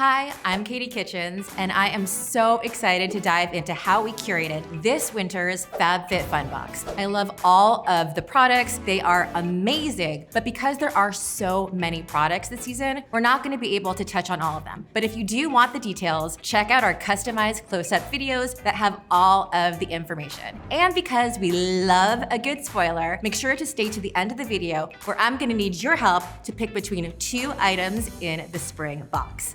Hi, I'm Katie Kitchens, and I am so excited to dive into how we curated this winter's FabFitFun box. I love all of the products. They are amazing, but because there are so many products this season, we're not gonna be able to touch on all of them. But if you do want the details, check out our customized close-up videos that have all of the information. And because we love a good spoiler, make sure to stay to the end of the video where I'm gonna need your help to pick between 2 items in the spring box.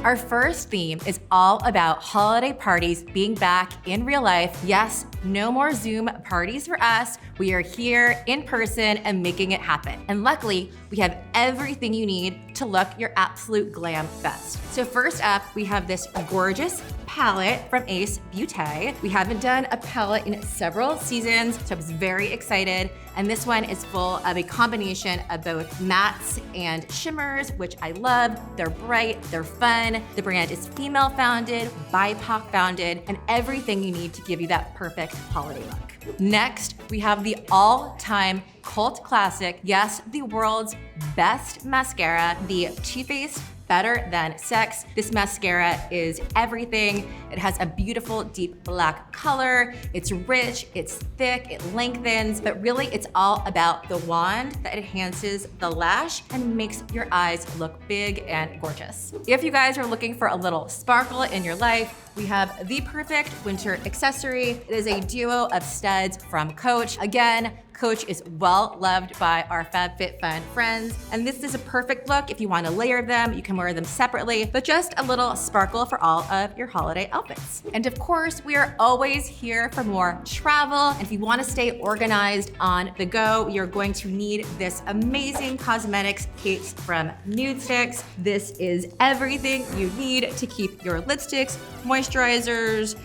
Our first theme is all about holiday parties being back in real life. Yes, no more Zoom parties for us. We are here in person and making it happen. And luckily, we have everything you need to look your absolute glam best. So first up, we have this gorgeous palette from Beaute. We haven't done a palette in several seasons, so I was very excited. And this one is full of a combination of both mattes and shimmers, which I love. They're bright, they're fun. The brand is female founded, BIPOC founded, and everything you need to give you that perfect holiday look. Next, we have the all-time cult classic, yes, the world's best mascara, the Too Faced Better Than Sex. This mascara is everything. It has a beautiful deep black color. It's rich, it's thick, it lengthens, but really it's all about the wand that enhances the lash and makes your eyes look big and gorgeous. If you guys are looking for a little sparkle in your life, we have the perfect winter accessory. It is a duo of studs from Coach. Again, Coach is well loved by our FabFitFun friends, and this is a perfect look if you want to layer them. You can wear them separately, but just a little sparkle for all of your holiday outfits. And of course, we are always here for more travel. And if you want to stay organized on the go, you're going to need this amazing cosmetics case from NUDESTIX. This is everything you need to keep your lipsticks, moisturizers,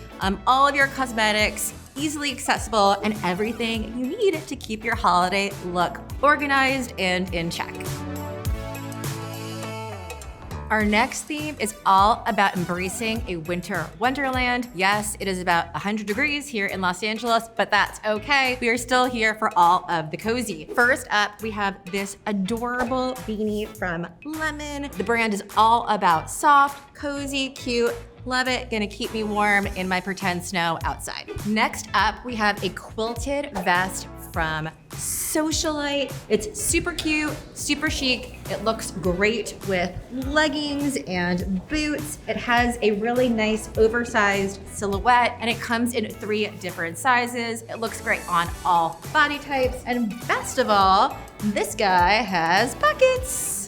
all of your cosmetics easily accessible, and everything you need to keep your holiday look organized and in check. Our next theme is all about embracing a winter wonderland. Yes, it is about 100 degrees here in Los Angeles, but that's okay. We are still here for all of the cozy. First up, we have this adorable beanie from Lemon. The brand is all about soft, cozy, cute. Love it, gonna keep me warm in my pretend snow outside. Next up, we have a quilted vest from Socialite. It's super cute, super chic. It looks great with leggings and boots. It has a really nice oversized silhouette, and it comes in 3 different sizes. It looks great on all body types. And best of all, this guy has pockets.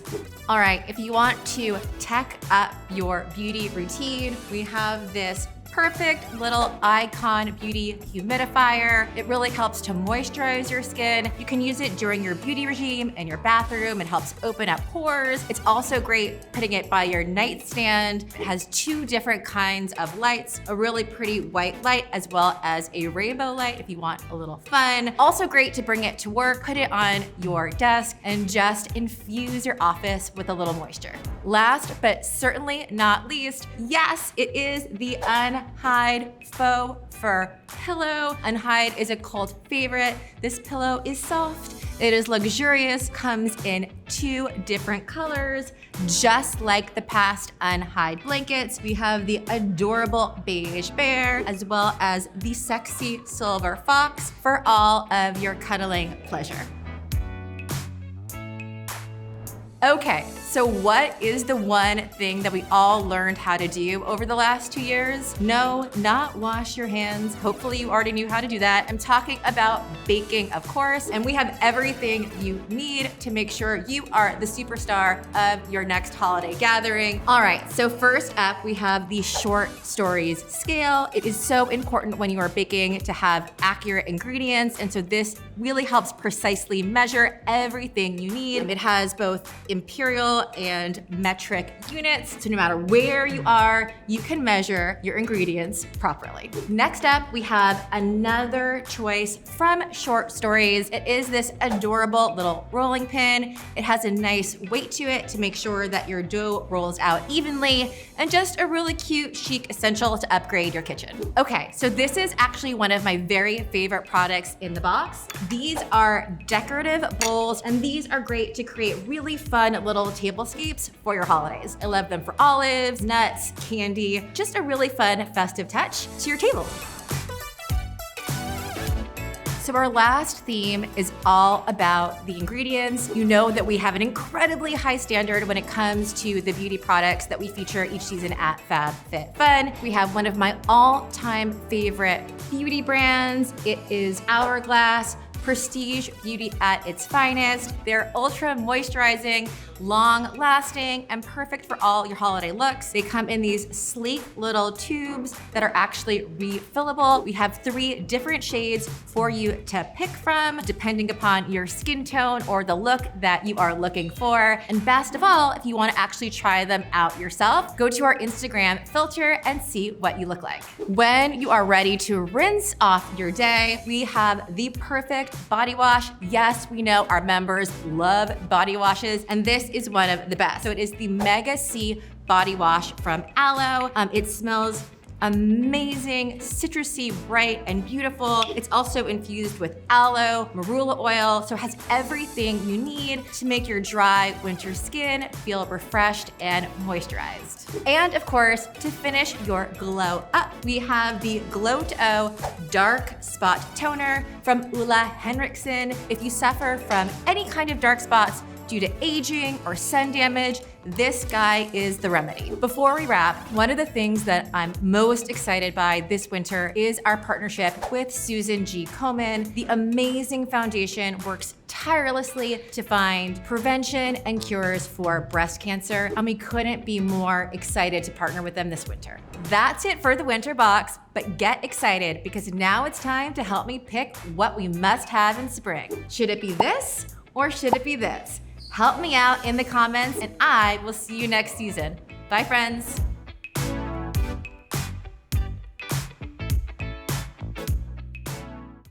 All right, if you want to tech up your beauty routine, we have this perfect little icon beauty humidifier. It really helps to moisturize your skin. You can use it during your beauty regime in your bathroom. It helps open up pores. It's also great putting it by your nightstand. It has 2 different kinds of lights, a really pretty white light as well as a rainbow light if you want a little fun. Also great to bring it to work, put it on your desk, and just infuse your office with a little moisture. Last but certainly not least, yes, it is the UnHide faux fur pillow. UnHide is a cult favorite. This pillow is soft, it is luxurious, comes in 2 different colors, just like the past UnHide blankets. We have the adorable beige bear as well as the sexy silver fox for all of your cuddling pleasure. Okay, so what is the one thing that we all learned how to do over the last 2 years? No, not wash your hands. Hopefully you already knew how to do that. I'm talking about baking, of course, and we have everything you need to make sure you are the superstar of your next holiday gathering. All right, so first up, we have the short stories scale. It is so important when you are baking to have accurate ingredients, and so this really helps precisely measure everything you need. It has both imperial and metric units, so no matter where you are, you can measure your ingredients properly. Next up, we have another choice from Short Stories. It is this adorable little rolling pin. It has a nice weight to it to make sure that your dough rolls out evenly, and just a really cute, chic essential to upgrade your kitchen. Okay, so this is actually one of my very favorite products in the box. These are decorative bowls, and these are great to create really fun little table tablescapes for your holidays. I love them for olives, nuts, candy, just a really fun festive touch to your table. So our last theme is all about the ingredients. You know that we have an incredibly high standard when it comes to the beauty products that we feature each season at FabFitFun. We have one of my all-time favorite beauty brands. It is Hourglass. Prestige beauty at its finest. They're ultra moisturizing, long lasting, and perfect for all your holiday looks. They come in these sleek little tubes that are actually refillable. We have 3 different shades for you to pick from, depending upon your skin tone or the look that you are looking for. And best of all, if you want to actually try them out yourself, go to our Instagram filter and see what you look like. When you are ready to rinse off your day, we have the perfect body wash. Yes, we know our members love body washes, and this is one of the best. So it is the Mega C body wash from Aloe. It smells amazing, citrusy, bright, and beautiful. It's also infused with aloe, marula oil, so it has everything you need to make your dry winter skin feel refreshed and moisturized. And of course, to finish your glow up, we have the Glow to O Dark Spot Toner from OLEHENRIKSEN. If you suffer from any kind of dark spots due to aging or sun damage, this guy is the remedy. Before we wrap, one of the things that I'm most excited by this winter is our partnership with Susan G. Komen. The amazing foundation works tirelessly to find prevention and cures for breast cancer, and we couldn't be more excited to partner with them this winter. That's it for the winter box, but get excited because now it's time to help me pick what we must have in spring. Should it be this or should it be this? Help me out in the comments, and I will see you next season. Bye, friends.